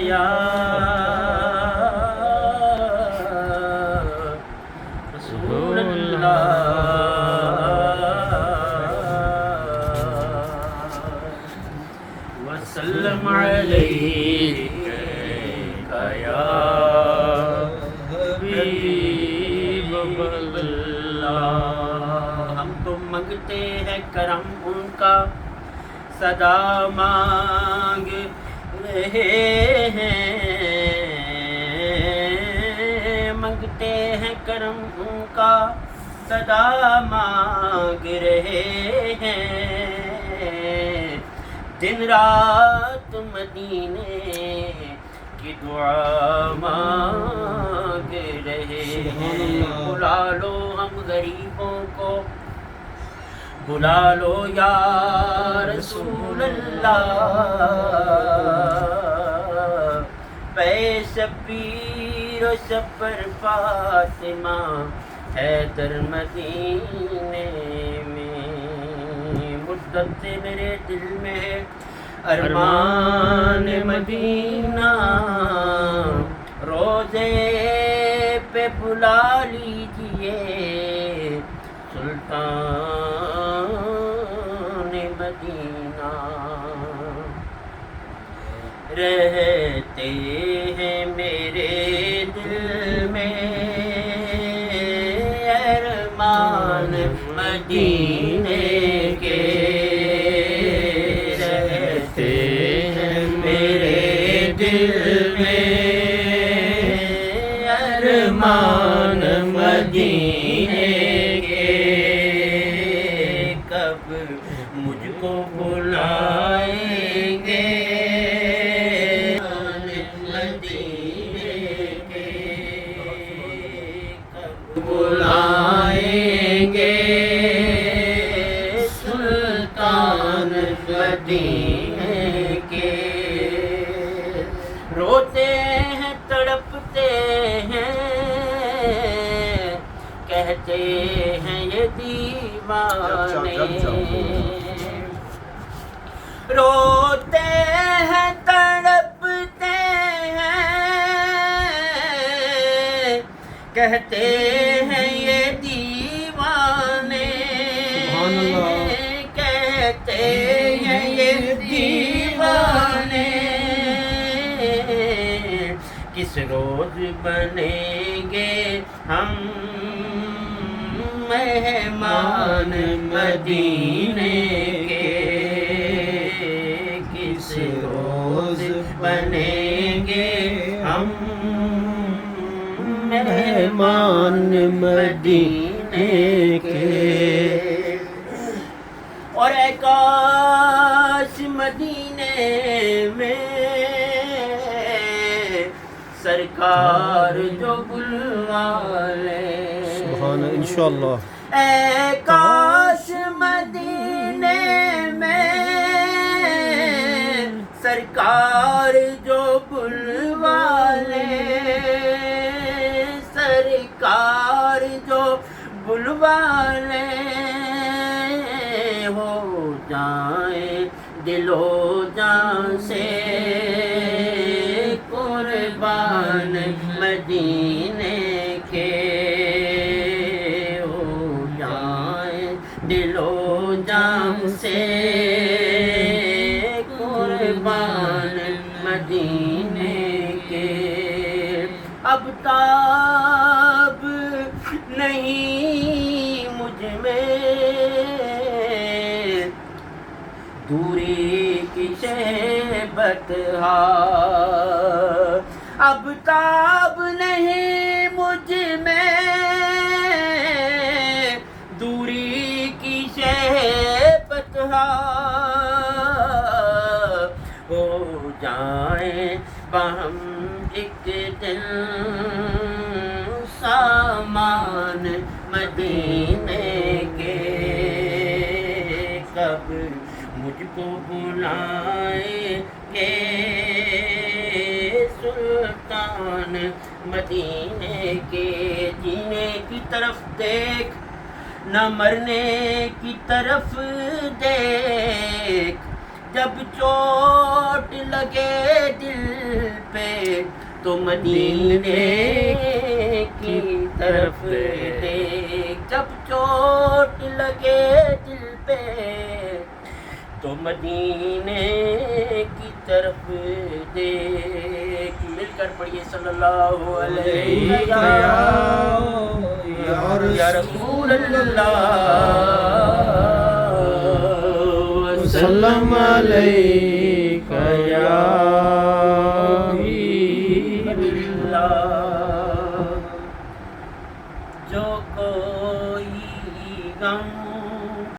یا رسول اللہ وسلم علیک یا حبیب اللہ۔ ہم تو منگتے ہیں کرم ان کا، صدا مانگ رہے ہیں، منگتے ہیں کرم ان کا، صدا مانگ رہے ہیں، دن رات مدینے کی دعا مانگ رہے ہیں۔ بلا لو ہم غریبوں کو، بلا لو یا رسول اللہ، پہ شبیر و شبر فاطمہ حیدر مدینے میں، مدت سے میرے دل میں ہے ارمان مدینہ، روزے پہ بلا لیجئے سلطان مدینہ، رہتے ہیں میرے دل میں ارمان مدینے کے، رہتے ہیں میرے دل میں ارمان مدینے کے، کب مجھ کو بلائیں گے مدینے کے، کب بلائیں گے سلطان مدینے کے، روتے ہیں تڑپتے ہیں، کہتے ہیں یہ دیوانے، روتے ہیں تڑپتے ہیں، کہتے ہیں یہ دیوانے، کہتے ہیں یہ دیوانے، کس روز بنیں گے ہم مہمان مدینے کے، کس روز بنیں گے ہم مہمان مدینے کے، اور اے کاش مدینے میں سرکار جو بلوا لے، سبحان انشاءاللہ، اے کاش مدینے میں سرکار جو بلوا لے، سرکار جو بلوا لے، ہو جائیں دل و جان سے قربان مدینے کے، ہو جائیں دل و جان سے قربان مدینے کے، اب تاب نہیں مجھ میں دوری کی شہبت ہا، اب تاب نہیں مجھ میں دوری کی شہبت ہا، ہو جائیں باہم ایک دن سامان مدینے کے، کب مجھ کو بلائیں گے سلطان مدینے کے، جینے کی طرف دیکھ نہ مرنے کی طرف دیکھ، جب چوٹ لگے دل پہ تو مدینے کی طرف دیکھ، جب چوٹ لگے دل پہ تو مدینے کی طرف دیکھ۔ مل کر پڑھیے صلی اللہ علیہ یا رسول اللہ وسلم علیک یا